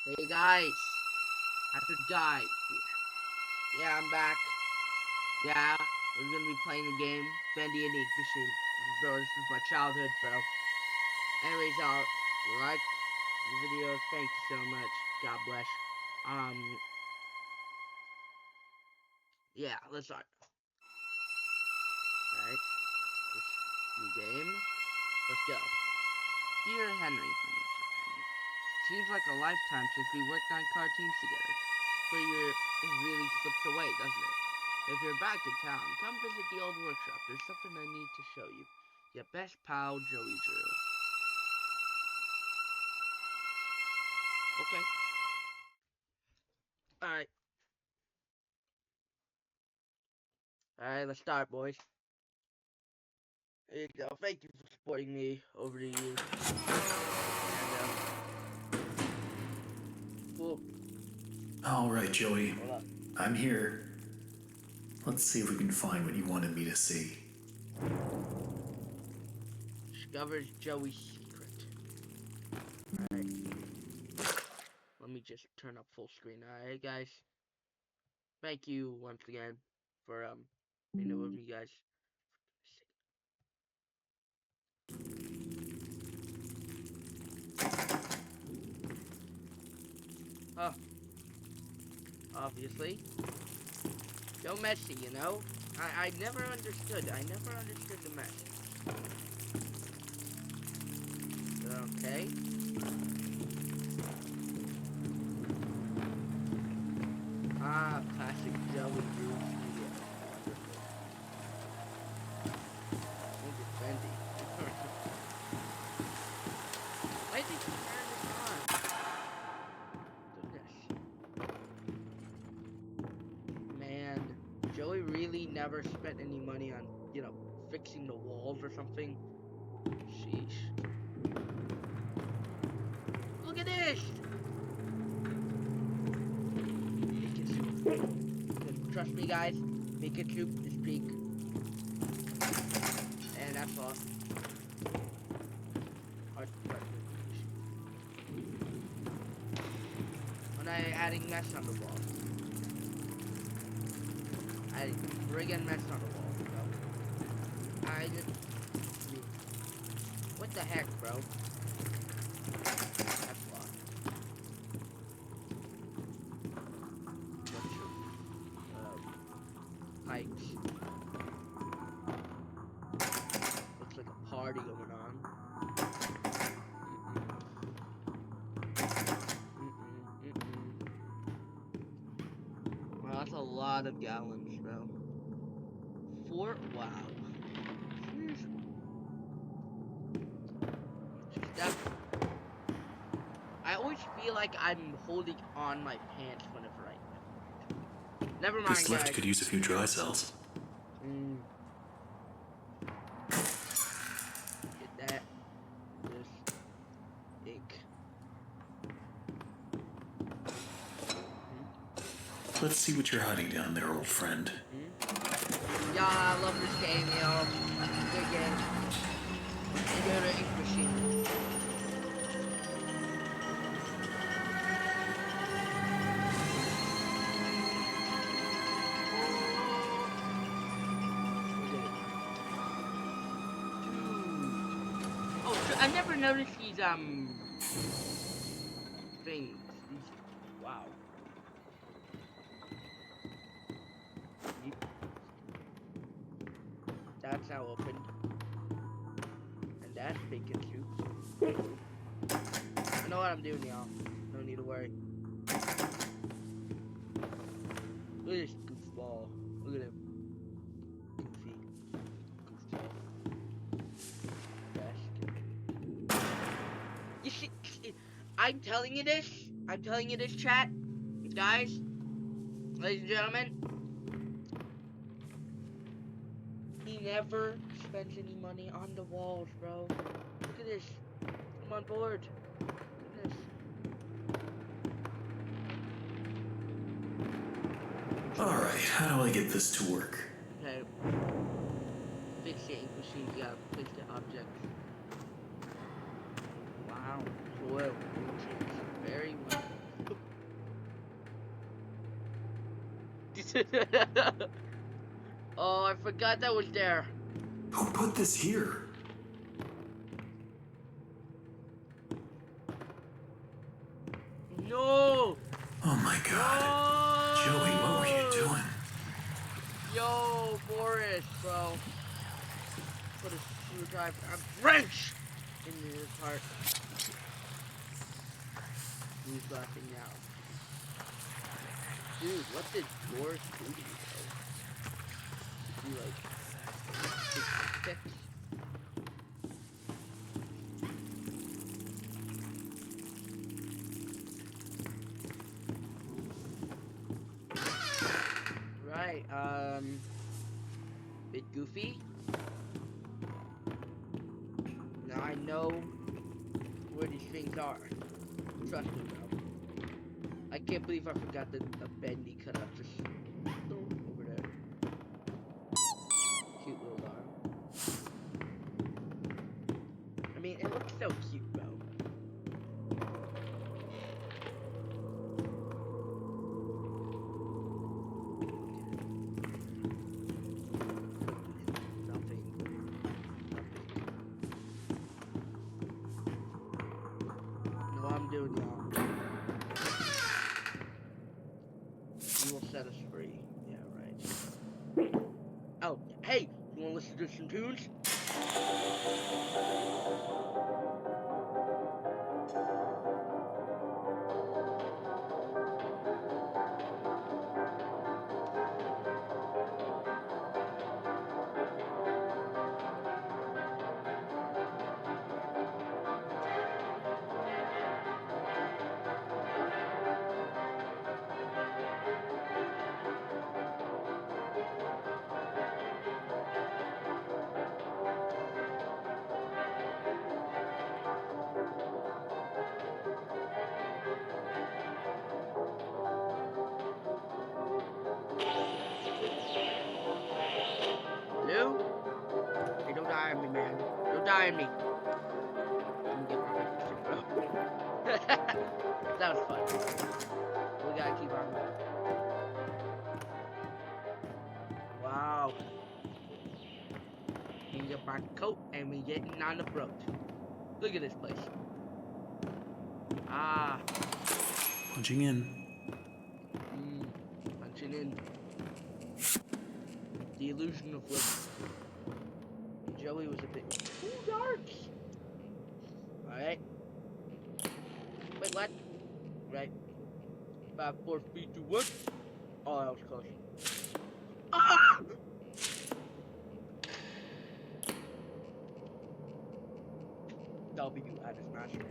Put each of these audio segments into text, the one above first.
Hey guys, I forgot. Yeah, I'm back. Yeah, we're gonna be playing the game, Bendy and Ink Machine. Bro, this was my childhood, bro. Anyways, like the video. Thank you so much. God bless. Um, yeah, let's start. Alright, this new game. Let's go. Dear Henry, my name's not Henry. Seems like a lifetime since we worked on cartoons together. So it really slips away, doesn't it? If you're back in town, come visit the old workshop. There's something I need to show you. Your best pal, Joey Drew. Okay. Alright. Alright, let's start, boys. There you go. Thank you for supporting me. Over to you. Cool. All right, Joey. Hold up. I'm here. Let's see if we can find what you wanted me to see. Discovers Joey's secret. Alright. Let me just turn up full screen. Alright, guys. Thank you once again for being with me, guys. Huh. Obviously. No messy, you know? I never understood. I never understood the mess. Okay. Ah, classic Joey Drew Studio. Wonderful. Bendy. Why did you turn this on? Goodness. Man, Joey really never spent any money on, fixing the walls or something. Sheesh. Look at this! Trust me, guys. Pikachu is peak. And that's all. When I adding mess on the wall. Adding friggin' mess on the wall, bro. What the heck, bro? That's locked. Bunch of pipes. Looks like a party going on. Wow, that's a lot of gallons, bro. Wow. I always feel like I'm holding on my pants whenever I... Never mind, This lift guys. could use a few dry cells. Get that. This. Ink. Let's see what you're hiding down there, old friend. Yeah, I love this game, yo. Good game. You go to Ink Machine. Oh, I never noticed these, things. These, wow. That's now opened. And that's Pikachu. I know what I'm doing, y'all. No need to worry. Look at this goofball. Look at him. Goofy. Goofball. You see, I'm telling you this. I'm telling you this, chat. Guys. Ladies and gentlemen. He never spends any money on the walls, bro. Look at this. I'm on board. Look at this. Alright, how do I get this to work? Okay. Fix the ink machine. You gotta place the objects. Wow. Soil. Very well. Oh, I forgot that was there. Who put this here? No! Oh my god. No! Joey, what were you doing? Yo, Boris, bro. Put a screwdriver, a wrench in his heart. He's laughing now. Dude, what did Boris do to you, bro? Did you, like, take fix? Right, bit goofy. Now I know where these things are. Trust me, bro. I can't believe I forgot the bendy cut up just over there. Cute little arm. I mean, it looks so cute, bro. I'm doing, y'all. You will set us free. Yeah, right. Oh, hey, you wanna listen to some tunes? Hello? Hey, don't die on me, man. Don't die on me. Let me get my vacation, bro. That was fun. We gotta keep on moving. Wow. We can get my coat and we getting on the boat. Look at this place. Ah. Punching in. Punching in. The illusion of living. Joey was a bit too dark. Alright. Wait, what? Right. About 4 feet to 1. Oh, that was close. Ah! That'll be you at his master.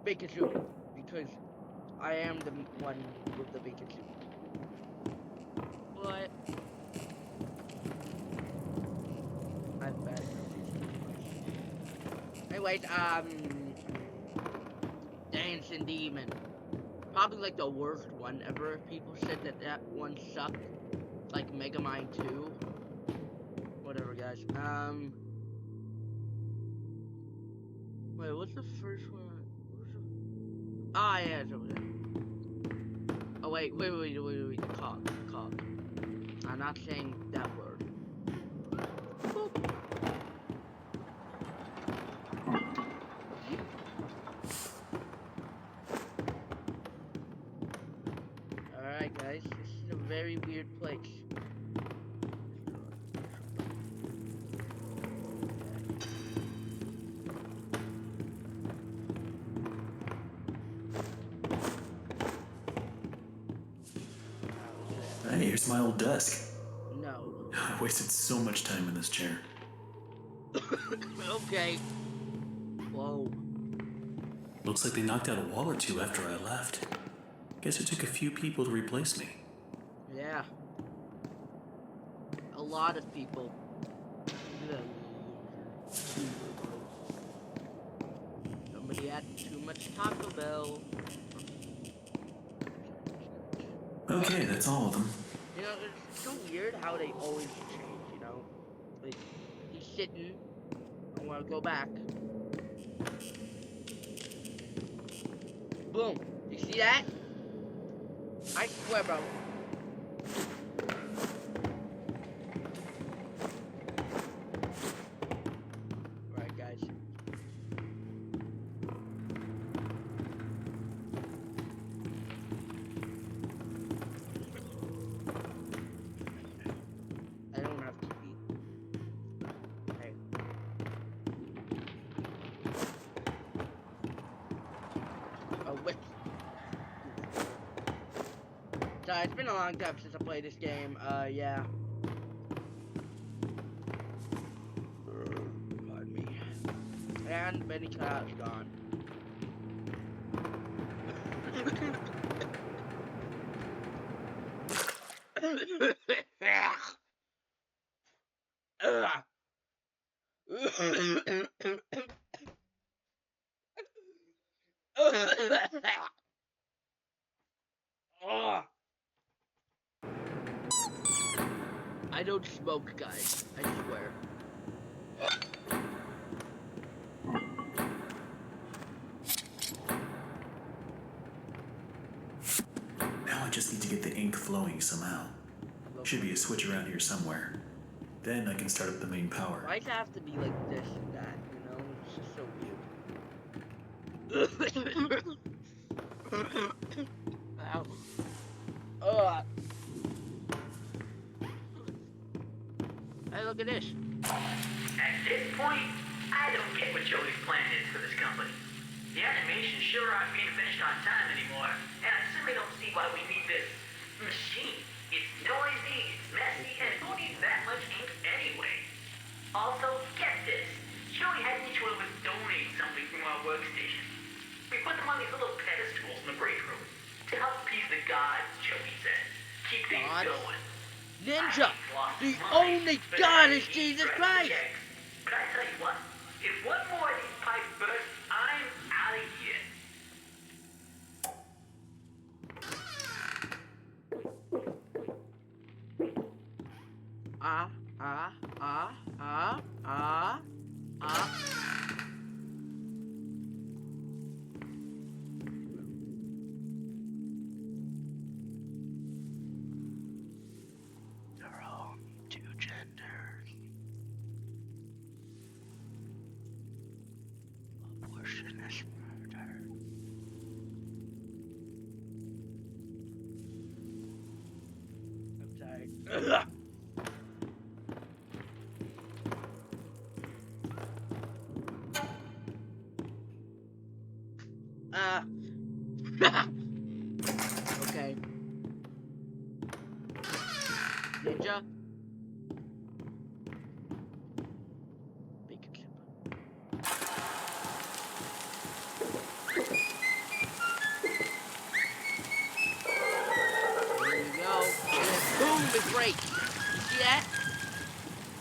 Bacon soup. Because I am the one with the bacon soup. What? I'm bad. Anyways, Dancing Demon. Probably like the worst one ever. People said that one sucked. Like Megamind 2. Whatever, guys. Wait, what's the first one? Ah, yeah, it's over there. Oh, wait. Cog. I'm not saying that word. Boop. Alright, guys. This is a very weird place. Hey, here's my old desk. No. I wasted so much time in this chair. Okay. Whoa. Looks like they knocked out a wall or two after I left. Guess it took a few people to replace me. Yeah. A lot of people. Somebody had too much Taco Bell. Okay, that's all of them. You know, it's so weird how they always change, you know? Like, he's sitting. I want to go back. Boom. You see that? I swear, bro. Alright, guys. I don't have TV. Okay. Oh, wait. Sorry, it's been a long time since I played this game. Yeah. Pardon me. And Benny Cloud's gone. I don't smoke, guys. I swear. Now I just need to get the ink flowing somehow. Should be a switch around here somewhere. Then I can start up the main power. Why does it have to be like this and that, you know? It's just so weird. Ow. Ugh. Hey, look at this. At this point, I don't get what Joey's plan is for this company. The animations sure aren't being finished on time anymore, and I simply don't see why we need this machine. It's noisy, it's messy, and who needs that much ink anyway? Also, get this. Joey had each one of us donate something from our workstation. We put them on these little pedestals in the break room to help appease the gods, Joey says. Keep things Gods? going. Ninja! The only God is Jesus Christ! But I tell you what, if one more of these pipes burst, I'm out of here. There are two genders. Abortion is murder. I'm sorry. Okay. Ninja. Make it simple. There you go. And then boom, it breaks. You see that?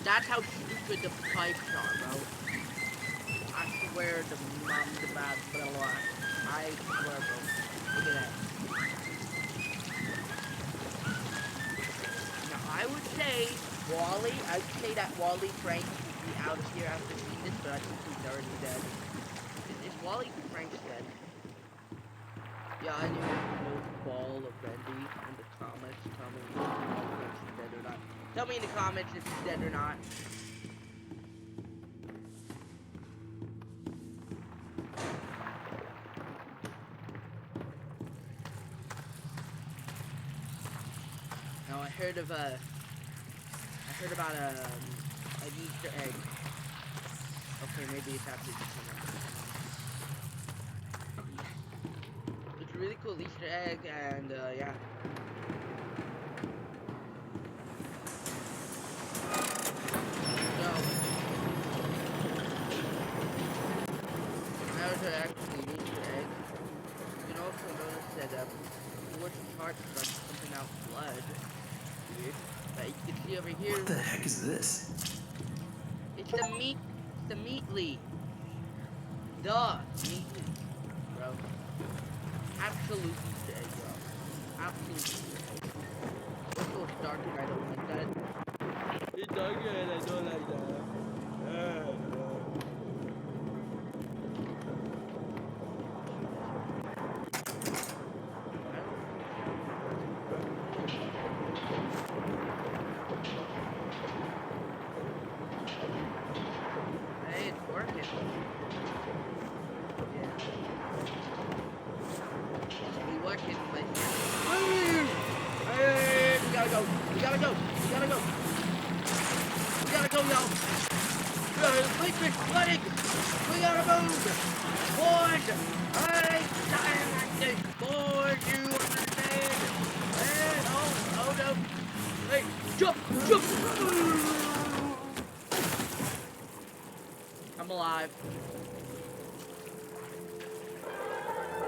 That's how stupid the pipes are, bro. I swear the bad, blah, blah. I swear, bro. Look at that. Now, I would say that Wally Frank would be out of here after seeing this, but I think he's already dead. Is Wally Frank's dead? Yeah, I need no ball of bendy in the comments. Tell me if Wally Frank's dead or not. Tell me in the comments if he's dead or not. Now I heard about an Easter egg. Okay, maybe it's after this one. It's a really cool Easter egg, and yeah. So, now to actually an Easter egg. You can also notice that towards the heart starts pumping out blood. Weird. But you can see over here. What the heck is this? It's the meat leaf. Duh, meat leaf, bro. Absolute Easter egg, bro. Absolute Easter egg. It's so dark and I don't like that. It's dark and I don't like that. go, y'all. Quick, flooding. We gotta move. Board. Alright, time like this. Board, you understand? And, oh no. Hey, jump. I'm alive.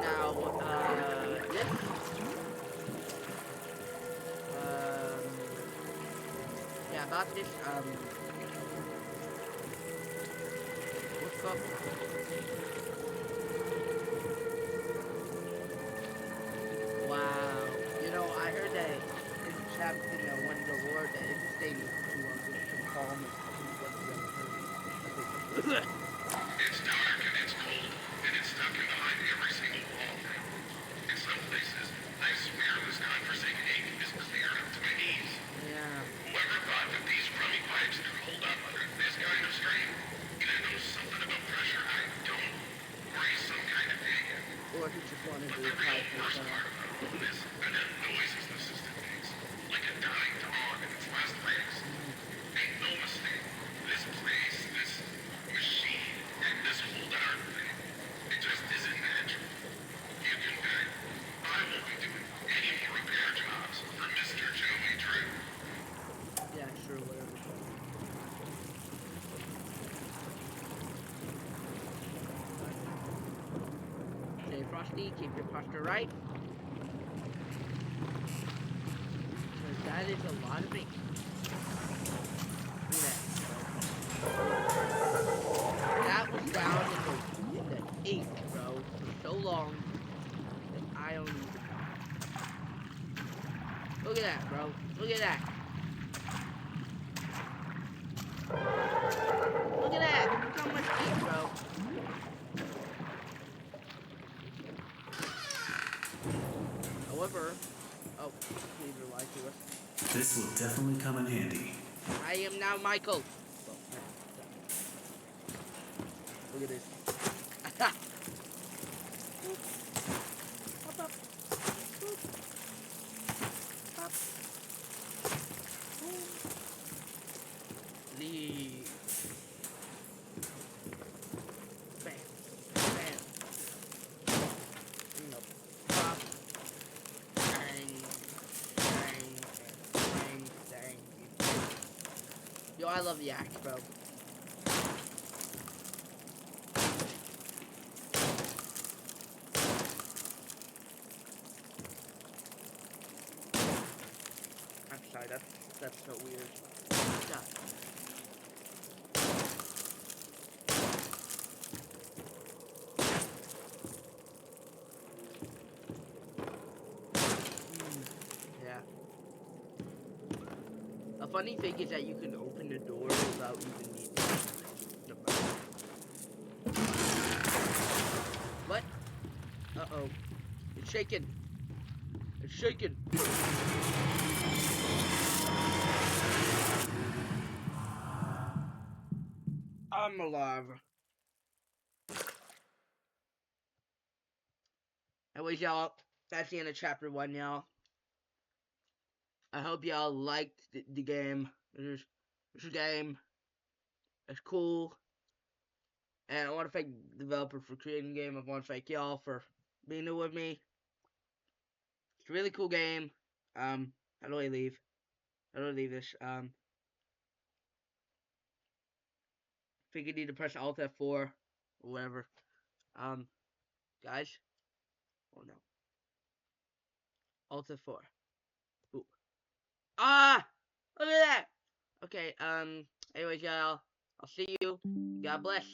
Now, this. Yeah, about this, what's up? Wow. You know, I heard that in the chapter, one of the lore that it's staying to get some calm and what the other heard. It's dark and it's cold, and it's stuck in behind every single wall. In some places, I swear this godforsaken ink is clear up to my knees. Yeah. Whoever thought that these crummy pipes could hold up under this kind of strain? Either knows something about pressure I don't, or he's some kind of idiot. Or he just wanted But to the real reply to worst someone. part about all this are the noises the system makes, like a dying dog in its last legs. Make no mistake, this place, this machine, and this whole darn thing, it just isn't natural. You can bet I won't be doing any more repair jobs for Mr. Joey Drew. Yeah, sure, whatever. Okay, Frosty, keep your posture right. Because that is a lot of ink. Look at that. That was down in the ink, bro, for so long that I don't even know. Look at that, bro. Look at that. Look at that. Look how much ink, bro. However, oh, leave your light to us. This will definitely come in handy. I am now Michael. Look at this. Leave. Bam. Bam. You know, pop. Bang. Bang. Bang. Bang. Yo, I love the axe, bro. I'm sorry, that's so weird. God. Yeah. A funny thing is that you can open the door without even needing the button. What? Uh-oh. It's shaking. It's shaking. I'm alive. Anyways, y'all, that's the end of chapter 1, y'all. I hope y'all liked the game. This game is cool. And I want to thank the developer for creating the game. I want to thank y'all for being there with me. It's a really cool game. How do I leave? How do I leave this? I think you need to press Alt F4 or whatever. Guys. Oh no. Alt F4. Ooh. Ah! Look at that! Okay, anyways, y'all. I'll see you. God bless.